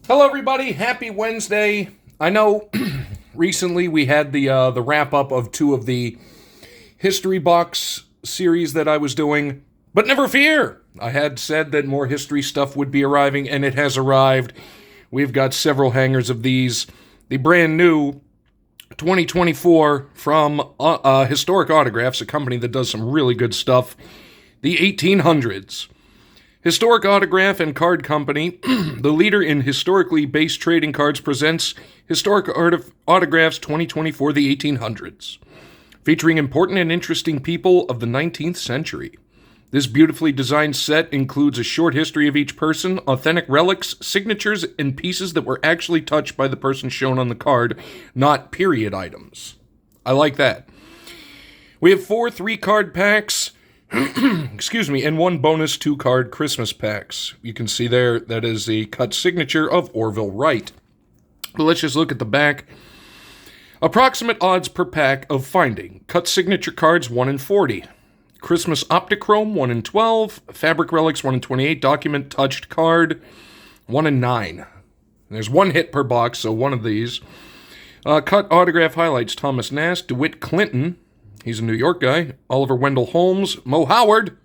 Hello, everybody. Happy Wednesday. I know recently we had the wrap up of two of the history box series that I was doing, but never fear. I had said that more history stuff would be arriving, and it has arrived. We've got several hangers of these. The brand new 2024 from Historic Autographs, a company that does some really good stuff. The 1800s. Historic Autograph and Card Company, the leader in historically based trading cards, presents Historic Autographs 2024, the 1800s, featuring important and interesting people of the 19th century. This beautifully designed set includes a short history of each person, authentic relics, signatures, and pieces that were actually touched by the person shown on the card, not period items. I like that. We have 4 3-card packs. Excuse me, and 1 bonus 2-card Christmas packs. You can see there that is a cut signature of Orville Wright. But let's just look at the back. Approximate odds per pack of finding. Cut signature cards 1 in 40. Christmas Optichrome 1 in 12. Fabric Relics 1 in 28. Document touched card 1 in 9. There's 1 hit per box, so 1 of these. Cut autograph highlights Thomas Nast, DeWitt Clinton. He's a New York guy. Oliver Wendell Holmes. Mo Howard.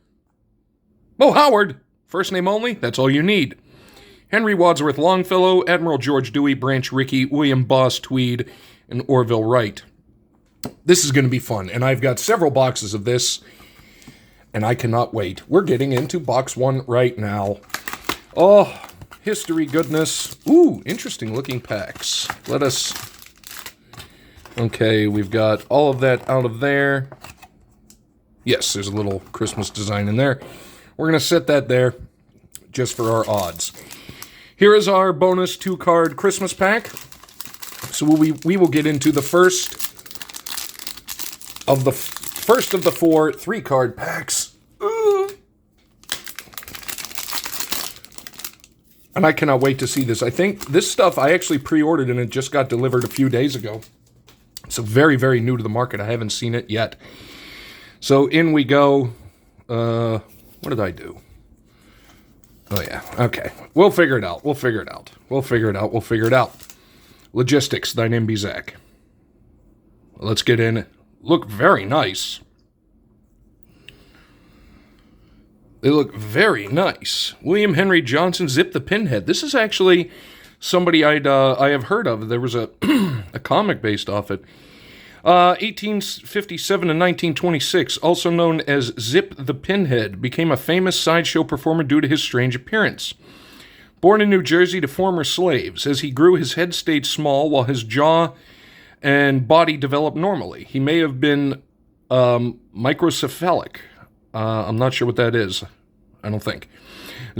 Mo Howard. First name only. That's all you need. Henry Wadsworth Longfellow. Admiral George Dewey. Branch Rickey. William Boss Tweed. And Orville Wright. This is going to be fun. And I've got several boxes of this. And I cannot wait. We're getting into box 1 right now. Oh, history goodness. Ooh, interesting looking packs. Let us... Okay, we've got all of that out of there. Yes, there's a little Christmas design in there. We're going to set that there just for our odds. Here is our bonus 2-card Christmas pack. So we will get into the first of the 4 3-card packs. And I cannot wait to see this. I think this stuff I actually pre-ordered and it just got delivered a few days ago. So very, very new to the market. I haven't seen it yet. So in we go. What did I do? Oh, yeah. Okay. We'll figure it out. We'll figure it out. We'll figure it out. We'll figure it out. Logistics. Thy name be Zach. Let's get in. Look very nice. They look very nice. William Henry Johnson, Zip the Pinhead. This is actually somebody I have heard of. There was a a comic based off it. 1857 to 1926, also known as Zip the Pinhead, became a famous sideshow performer due to his strange appearance. Born in New Jersey to former slaves, as he grew, his head stayed small while his jaw and body developed normally. He may have been microcephalic. I'm not sure what that is. I don't think.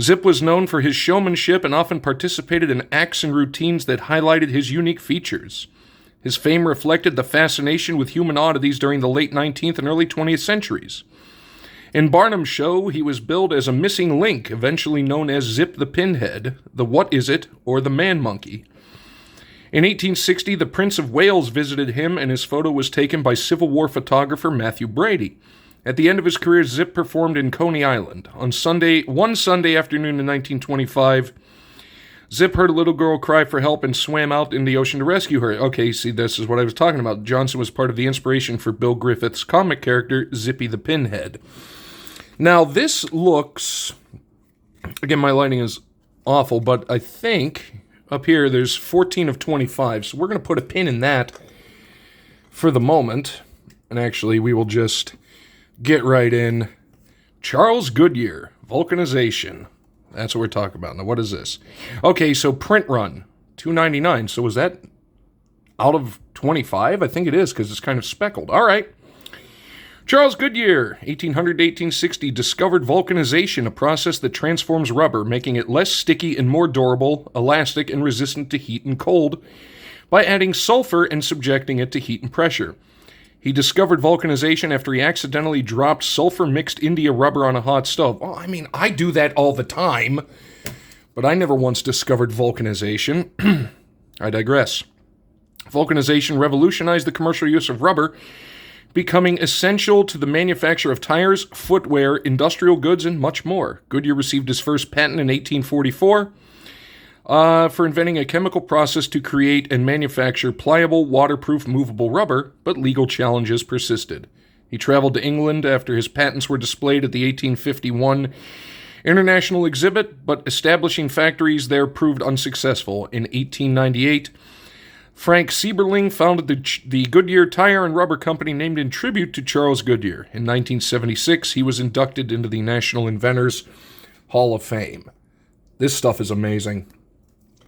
Zip was known for his showmanship and often participated in acts and routines that highlighted his unique features. His fame reflected the fascination with human oddities during the late 19th and early 20th centuries. In Barnum's show, he was billed as a missing link, eventually known as Zip the Pinhead, the What Is It, or the Man Monkey. In 1860, the Prince of Wales visited him, and his photo was taken by Civil War photographer Matthew Brady. At the end of his career, Zip performed in Coney Island. On one Sunday afternoon in 1925, Zip heard a little girl cry for help and swam out in the ocean to rescue her. Okay, see, this is what I was talking about. Johnson was part of the inspiration for Bill Griffith's comic character, Zippy the Pinhead. Now, this looks... Again, my lighting is awful, but I think up here there's 14 of 25, so we're going to put a pin in that for the moment. And actually, we will just get right in. Charles Goodyear, vulcanization. That's what we're talking about. Now, what is this? Okay, so print run, $2.99. So was that out of 25? I think it is, because it's kind of speckled. All right. Charles Goodyear, 1800 to 1860, discovered vulcanization, a process that transforms rubber, making it less sticky and more durable, elastic, and resistant to heat and cold, by adding sulfur and subjecting it to heat and pressure. He discovered vulcanization after he accidentally dropped sulfur-mixed India rubber on a hot stove. Well, I mean, I do that all the time, but I never once discovered vulcanization. I digress. Vulcanization revolutionized the commercial use of rubber, becoming essential to the manufacture of tires, footwear, industrial goods, and much more. Goodyear received his first patent in 1844. for inventing a chemical process to create and manufacture pliable, waterproof, movable rubber, but legal challenges persisted. He traveled to England after his patents were displayed at the 1851 International Exhibit, but establishing factories there proved unsuccessful. In 1898, Frank Sieberling founded the Goodyear Tire and Rubber Company, named in tribute to Charles Goodyear. In 1976, he was inducted into the National Inventors Hall of Fame. This stuff is amazing.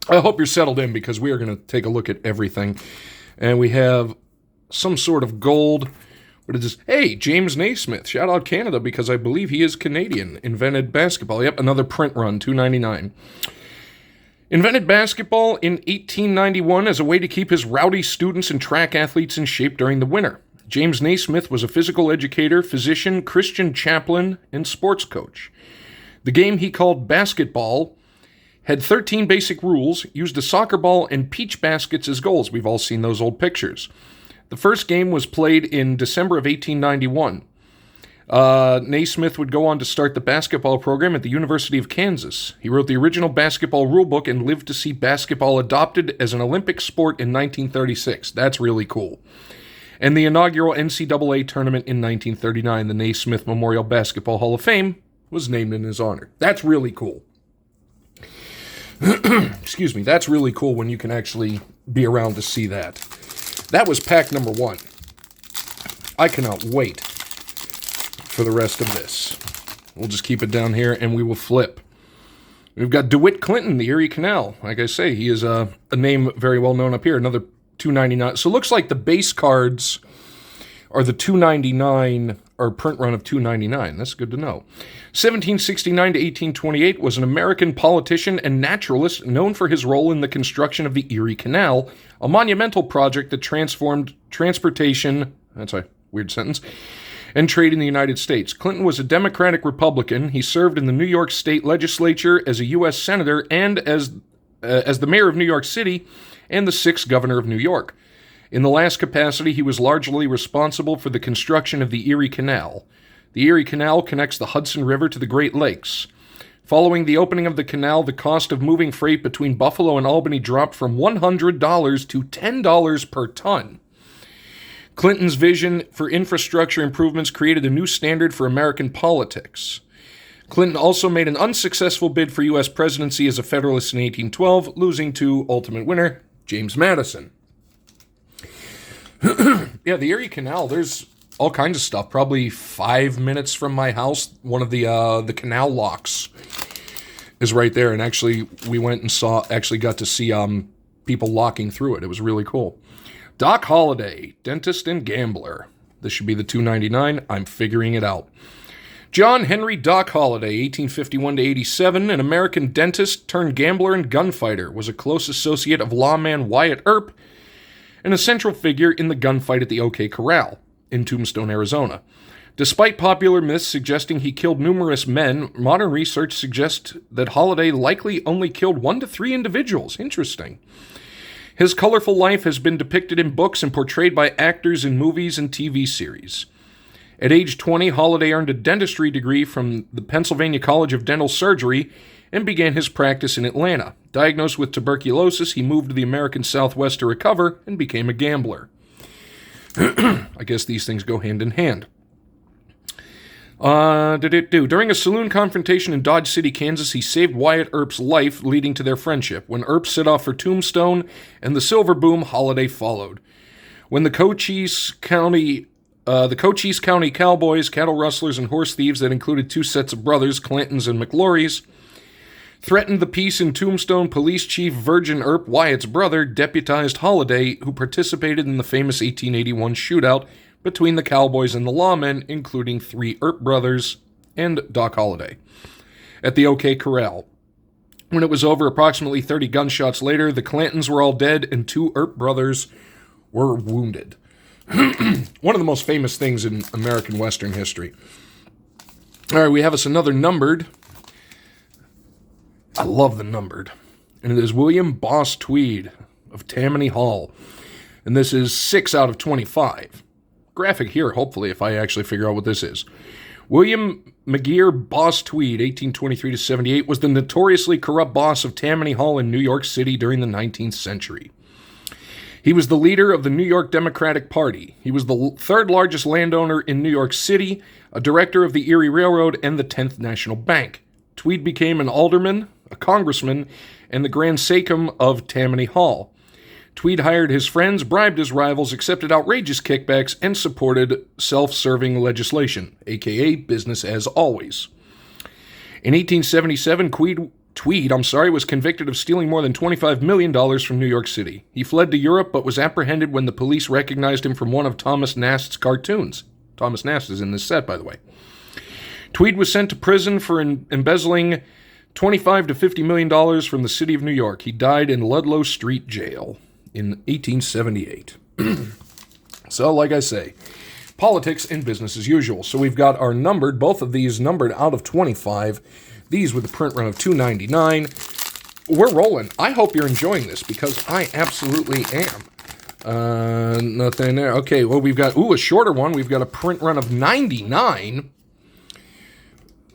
I hope you're settled in, because we are going to take a look at everything. And we have some sort of gold. What is this? Hey, James Naismith. Shout out Canada, because I believe he is Canadian. Invented basketball. Yep, another print run, $2.99. Invented basketball in 1891 as a way to keep his rowdy students and track athletes in shape during the winter. James Naismith was a physical educator, physician, Christian chaplain, and sports coach. The game he called basketball had 13 basic rules, used a soccer ball and peach baskets as goals. We've all seen those old pictures. The first game was played in December of 1891. Naismith would go on to start the basketball program at the University of Kansas. He wrote the original basketball rulebook and lived to see basketball adopted as an Olympic sport in 1936. That's really cool. And the inaugural NCAA tournament in 1939, the Naismith Memorial Basketball Hall of Fame, was named in his honor. That's really cool. Excuse me. That's really cool when you can actually be around to see that. That was pack number 1. I cannot wait for the rest of this. We'll just keep it down here and we will flip. We've got DeWitt Clinton, the Erie Canal. Like I say, he is a name very well known up here. Another $2.99. So it looks like the base cards are the $2.99 or print run of $2.99. That's good to know. 1769 to 1828 was an American politician and naturalist known for his role in the construction of the Erie Canal, a monumental project that transformed transportation, that's a weird sentence, and trade in the United States. Clinton was a Democratic Republican. He served in the New York State Legislature as a U.S. Senator and as the mayor of New York City and the 6th governor of New York. In the last capacity, he was largely responsible for the construction of the Erie Canal. The Erie Canal connects the Hudson River to the Great Lakes. Following the opening of the canal, the cost of moving freight between Buffalo and Albany dropped from $100 to $10 per ton. Clinton's vision for infrastructure improvements created a new standard for American politics. Clinton also made an unsuccessful bid for U.S. presidency as a Federalist in 1812, losing to ultimate winner James Madison. Yeah, the Erie Canal, there's all kinds of stuff. Probably 5 minutes from my house, one of the canal locks is right there. And actually, we went and got to see people locking through it. It was really cool. Doc Holliday, dentist and gambler. This should be the $2.99. I'm figuring it out. John Henry Doc Holliday, 1851 to 87, an American dentist turned gambler and gunfighter, was a close associate of lawman Wyatt Earp and a central figure in the gunfight at the OK Corral in Tombstone, Arizona. Despite popular myths suggesting he killed numerous men, modern research suggests that Holliday likely only killed 1 to 3 individuals. Interesting. His colorful life has been depicted in books and portrayed by actors in movies and TV series. At age 20, Holliday earned a dentistry degree from the Pennsylvania College of Dental Surgery and began his practice in Atlanta. Diagnosed with tuberculosis, he moved to the American Southwest to recover and became a gambler. I guess these things go hand in hand. During a saloon confrontation in Dodge City, Kansas, he saved Wyatt Earp's life, leading to their friendship. When Earp set off for Tombstone and the Silver Boom, Holliday followed. When the Cochise County Cowboys, cattle rustlers, and horse thieves that included 2 sets of brothers, Clantons and McLaurys, threatened the peace in Tombstone, Police Chief Virgin Earp, Wyatt's brother, deputized Holliday, who participated in the famous 1881 shootout between the Cowboys and the lawmen, including 3 Earp brothers and Doc Holliday, at the OK Corral. When it was over, approximately 30 gunshots later, the Clantons were all dead and 2 Earp brothers were wounded. One of the most famous things in American Western history. All right, we have us another numbered. I love the numbered. And it is William Boss Tweed of Tammany Hall. And this is 6 out of 25. Graphic here, hopefully, if I actually figure out what this is. William McGear Boss Tweed, 1823 to 78, was the notoriously corrupt boss of Tammany Hall in New York City during the 19th century. He was the leader of the New York Democratic Party. He was the third largest landowner in New York City, a director of the Erie Railroad, and the 10th National Bank. Tweed became an alderman, a congressman, and the Grand Sachem of Tammany Hall. Tweed hired his friends, bribed his rivals, accepted outrageous kickbacks, and supported self-serving legislation, aka business as always. In 1877, Tweed was convicted of stealing more than $25 million from New York City. He fled to Europe, but was apprehended when the police recognized him from one of Thomas Nast's cartoons. Thomas Nast is in this set, by the way. Tweed was sent to prison for embezzling $25 to $50 million from the city of New York. He died in Ludlow Street Jail in 1878. So, like I say, politics and business as usual. So we've got our numbered, both of these numbered out of 25. These with a print run of $2.99. We're rolling. I hope you're enjoying this because I absolutely am. Nothing there. Okay, well, we've got, a shorter one. We've got a print run of 99.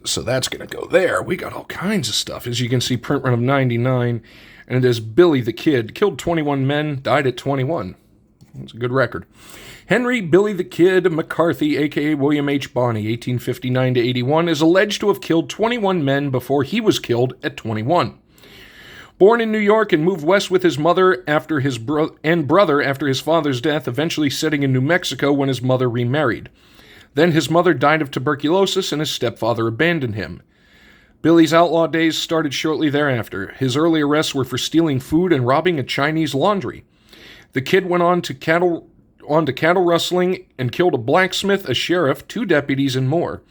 So that's going to go there. We got all kinds of stuff. As you can see, print run of 99. And it is Billy the Kid. Killed 21 men, died at 21. That's a good record. Henry Billy the Kid McCarthy, a.k.a. William H. Bonney, 1859 to 81, is alleged to have killed 21 men before he was killed at 21. Born in New York and moved west with his mother after his brother after his father's death, eventually settling in New Mexico when his mother remarried. Then his mother died of tuberculosis and his stepfather abandoned him. Billy's outlaw days started shortly thereafter. His early arrests were for stealing food and robbing a Chinese laundry. The Kid went on to cattle rustling and killed a blacksmith, a sheriff, 2 deputies, and more.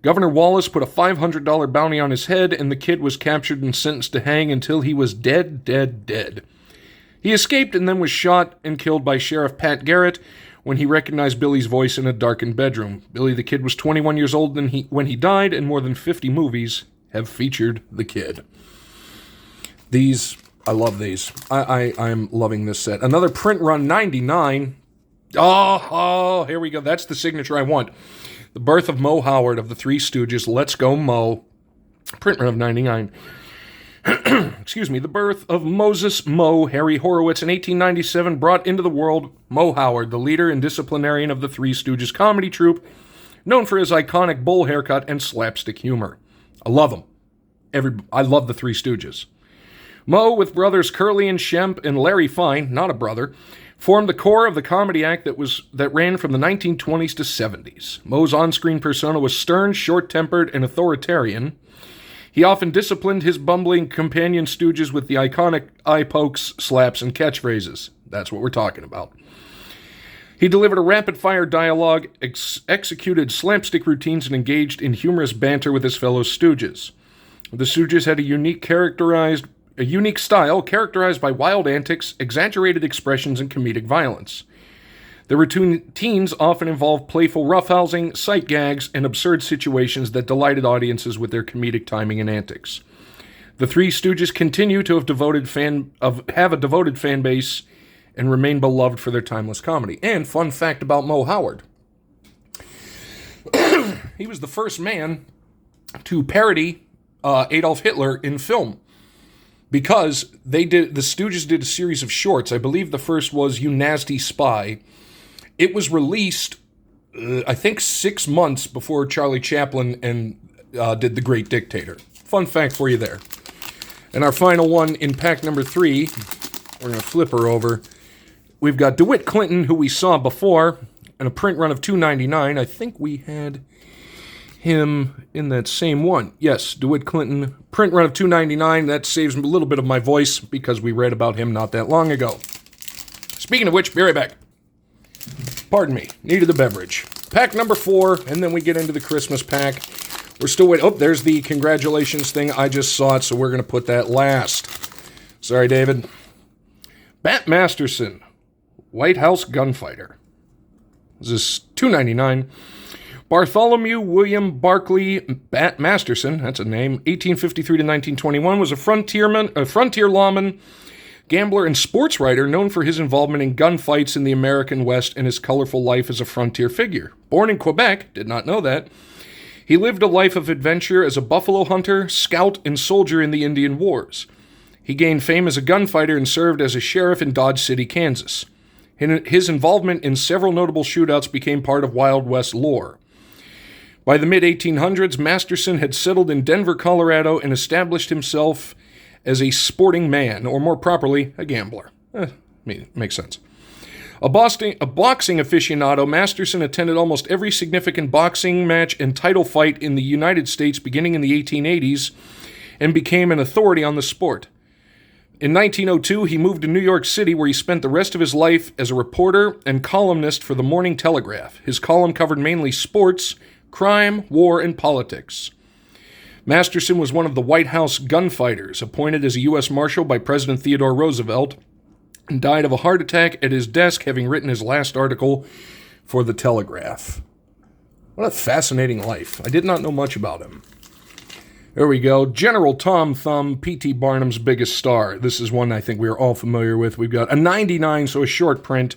Governor Wallace put a $500 bounty on his head, and the Kid was captured and sentenced to hang until he was dead. He escaped and then was shot and killed by Sheriff Pat Garrett when he recognized Billy's voice in a darkened bedroom. Billy the Kid was 21 years old when he died, and more than 50 movies have featured the Kid. I love these. I'm loving this set. Another print run, 99. Oh, here we go. That's the signature I want. The Birth of Moe Howard of the Three Stooges. Let's go, Moe. Print run of 99. Excuse me. The Birth of Moses Moe Harry Horowitz in 1897 brought into the world Moe Howard, the leader and disciplinarian of the Three Stooges comedy troupe, known for his iconic bowl haircut and slapstick humor. I love him. I love the Three Stooges. Moe, with brothers Curly and Shemp and Larry Fine, not a brother, formed the core of the comedy act that ran from the 1920s to 70s. Moe's on-screen persona was stern, short-tempered, and authoritarian. He often disciplined his bumbling companion stooges with the iconic eye pokes, slaps, and catchphrases. That's what we're talking about. He delivered a rapid-fire dialogue, executed slapstick routines, and engaged in humorous banter with his fellow stooges. The Stooges had a unique style characterized by wild antics, exaggerated expressions, and comedic violence. Their routines often involved playful roughhousing, sight gags, and absurd situations that delighted audiences with their comedic timing and antics. The Three Stooges continue to have a devoted fan base and remain beloved for their timeless comedy. And fun fact about Moe Howard. He was the first man to parody Adolf Hitler in film, because the Stooges did a series of shorts. I believe the first was You Nasty Spy. It was released, I think, 6 months before Charlie Chaplin did The Great Dictator. Fun fact for you there. And our final one in pack number 3, we're going to flip her over. We've got DeWitt Clinton, who we saw before, and a print run of $2.99. I think we had him in that same one. Yes, DeWitt Clinton, print run of $2.99. That saves a little bit of my voice because we read about him not that long ago. Speaking of which, be right back. Pardon me, needed a beverage. Pack number 4, and then we get into the Christmas pack. We're still waiting. Oh, there's the congratulations thing. I just saw it, so we're going to put that last. Sorry, David. Bat Masterson, White House Gunfighter. This is $2.99. Bartholomew William Barclay Bat Masterson, that's a name, 1853 to 1921, was a frontier lawman, gambler, and sports writer known for his involvement in gunfights in the American West and his colorful life as a frontier figure. Born in Quebec, did not know that, He lived a life of adventure as a buffalo hunter, scout, and soldier in the Indian Wars. He gained fame as a gunfighter and served as a sheriff in Dodge City, Kansas. His involvement in several notable shootouts became part of Wild West lore. By the mid-1800s, Masterson had settled in Denver, Colorado, and established himself as a sporting man, or more properly, a gambler. Makes sense. A boxing aficionado, Masterson attended almost every significant boxing match and title fight in the United States beginning in the 1880s and became an authority on the sport. In 1902, he moved to New York City, where he spent the rest of his life as a reporter and columnist for the Morning Telegraph. His column covered mainly sports, crime, war, and politics. Masterson was one of the White House gunfighters, appointed as a U.S. Marshal by President Theodore Roosevelt, and died of a heart attack at his desk, having written his last article for the Telegraph. What a fascinating life. I did not know much about him. There we go. General Tom Thumb, P.T. Barnum's biggest star. This is one I think we are all familiar with. We've got a 99, so a short print.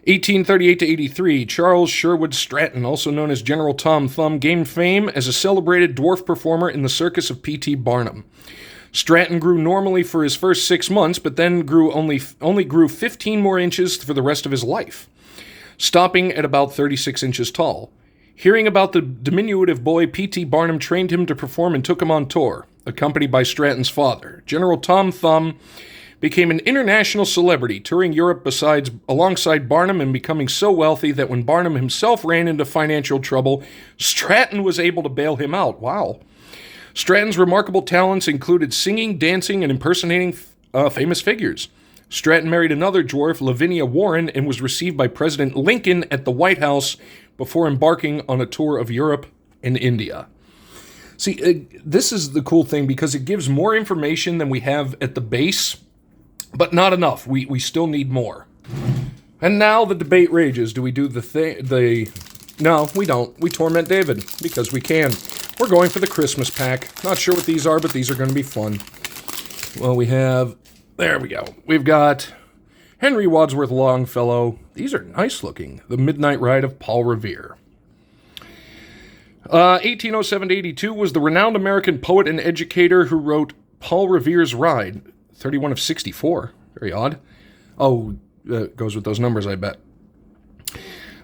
1838 to 83, Charles Sherwood Stratton, also known as General Tom Thumb, gained fame as a celebrated dwarf performer in the circus of P.T. Barnum. Stratton grew normally for his first 6 months, but then only grew 15 more inches for the rest of his life, stopping at about 36 inches tall. Hearing about the diminutive boy, P.T. Barnum trained him to perform and took him on tour, accompanied by Stratton's father. General Tom Thumb became an international celebrity, touring Europe alongside Barnum and becoming so wealthy that when Barnum himself ran into financial trouble, Stratton was able to bail him out. Wow. Stratton's remarkable talents included singing, dancing, and impersonating famous figures. Stratton married another dwarf, Lavinia Warren, and was received by President Lincoln at the White House before embarking on a tour of Europe and India. See, this is the cool thing because it gives more information than we have at the base, but not enough. We still need more. And now the debate rages. Do we do No, we don't. We torment David because we can. We're going for the Christmas pack. Not sure what these are, but these are going to be fun. Well, there we go. We've got Henry Wadsworth Longfellow. These are nice looking. The Midnight Ride of Paul Revere. 1807 to 82 was the renowned American poet and educator who wrote Paul Revere's Ride. 31 of 64. Very odd. Oh, goes with those numbers, I bet.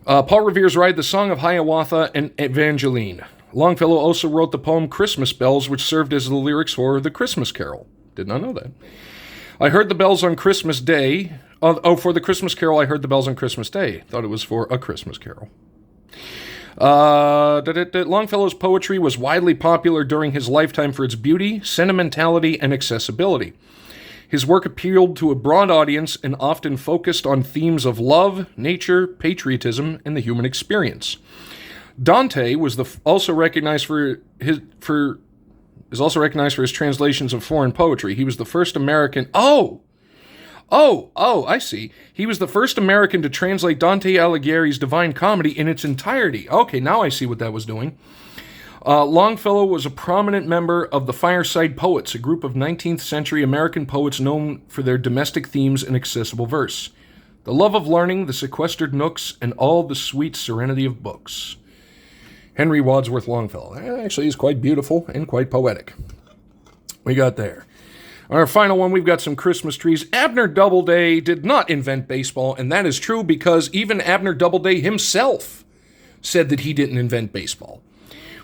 Paul Revere's Ride, the Song of Hiawatha, and Evangeline. Longfellow also wrote the poem Christmas Bells, which served as the lyrics for The Christmas Carol. Did not know that. I heard the bells on Christmas Day. For the Christmas Carol, I heard the bells on Christmas Day. Thought it was for A Christmas Carol. Longfellow's poetry was widely popular during his lifetime for its beauty, sentimentality, and accessibility. His work appealed to a broad audience and often focused on themes of love, nature, patriotism, and the human experience. Dante was also recognized for his translations of foreign poetry. He was the first American. I see. He was the first American to translate Dante Alighieri's Divine Comedy in its entirety. Okay, now I see what that was doing. Longfellow was a prominent member of the Fireside Poets, a group of 19th century American poets known for their domestic themes and accessible verse. The love of learning, the sequestered nooks, and all the sweet serenity of books. Henry Wadsworth Longfellow. Actually, he's quite beautiful and quite poetic. We got there. Our final one, we've got some Christmas trees. Abner Doubleday did not invent baseball, and that is true because even Abner Doubleday himself said that he didn't invent baseball.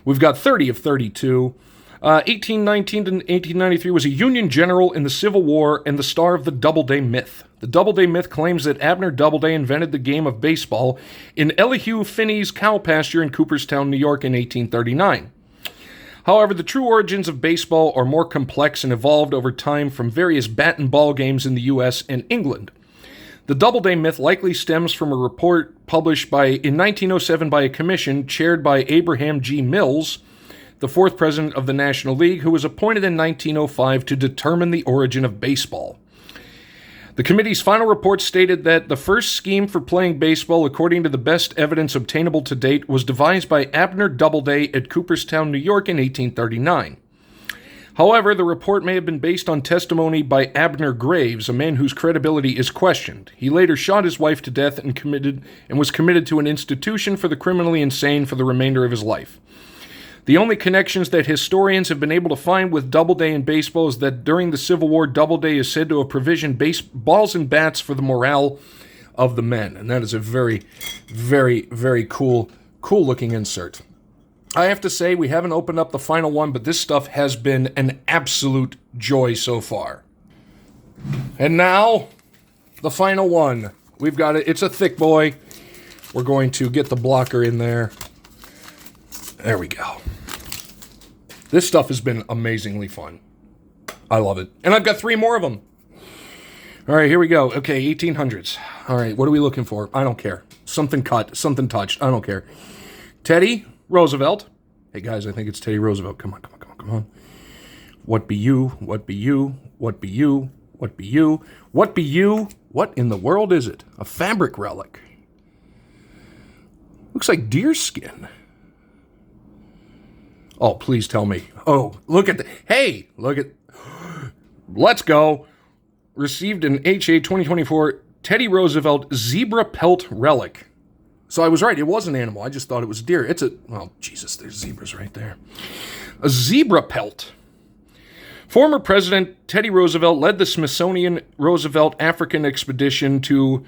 We've got 30 of 32. 1819 to 1893 was a Union general in the Civil War and the star of the Doubleday myth. The Doubleday myth claims that Abner Doubleday invented the game of baseball in Elihu Finney's cow pasture in Cooperstown, New York in 1839. However, the true origins of baseball are more complex and evolved over time from various bat and ball games in the U.S. and England. The Doubleday myth likely stems from a report published in 1907 by a commission chaired by Abraham G. Mills, the fourth president of the National League, who was appointed in 1905 to determine the origin of baseball. The committee's final report stated that the first scheme for playing baseball, according to the best evidence obtainable to date, was devised by Abner Doubleday at Cooperstown, New York in 1839. However, the report may have been based on testimony by Abner Graves, a man whose credibility is questioned. He later shot his wife to death and was committed to an institution for the criminally insane for the remainder of his life. The only connections that historians have been able to find with Doubleday in baseball is that during the Civil War, Doubleday is said to have provisioned balls and bats for the morale of the men. And that is a very, very, very cool looking insert. I have to say, we haven't opened up the final one, but this stuff has been an absolute joy so far. And now, the final one. We've got it. It's a thick boy. We're going to get the blocker in there. There we go. This stuff has been amazingly fun. I love it. And I've got 3 more of them. All right, here we go. Okay, 1800s. All right, what are we looking for? I don't care. Something cut, something touched. I don't care. Teddy Roosevelt. Hey, guys, I think it's Teddy Roosevelt. Come on. What be you? What be you? What be you? What be you? What be you? What in the world is it? A fabric relic. Looks like deer skin. Oh, please tell me. Oh, look at the... Hey, look at... Let's go. Received an HA 2024 Teddy Roosevelt zebra pelt relic. So I was right. It was an animal. I just thought it was deer. It's a... Well, Jesus, there's zebras right there. A zebra pelt. Former President Teddy Roosevelt led the Smithsonian Roosevelt African expedition to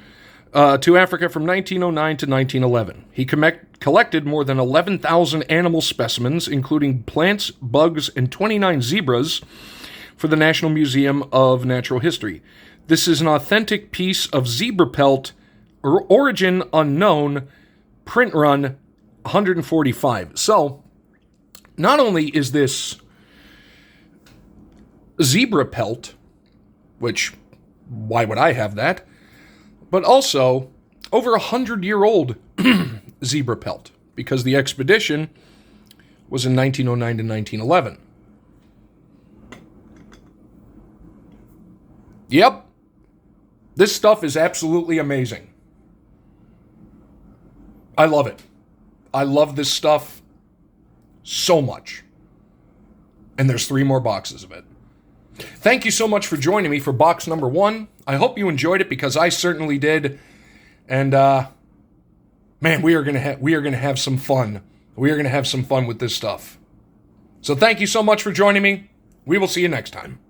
Africa from 1909 to 1911. He collected more than 11,000 animal specimens, including plants, bugs, and 29 zebras, for the National Museum of Natural History. This is an authentic piece of zebra pelt, origin unknown, print run 145. So, not only is this zebra pelt, which, why would I have that? But also, over 100-year-old zebra pelt, because the expedition was in 1909 to 1911. Yep. This stuff is absolutely amazing. I love it. I love this stuff so much. And there's 3 more boxes of it. Thank you so much for joining me for box number 1. I hope you enjoyed it, because I certainly did. And man, we are gonna have some fun. We are gonna have some fun with this stuff. So thank you so much for joining me. We will see you next time.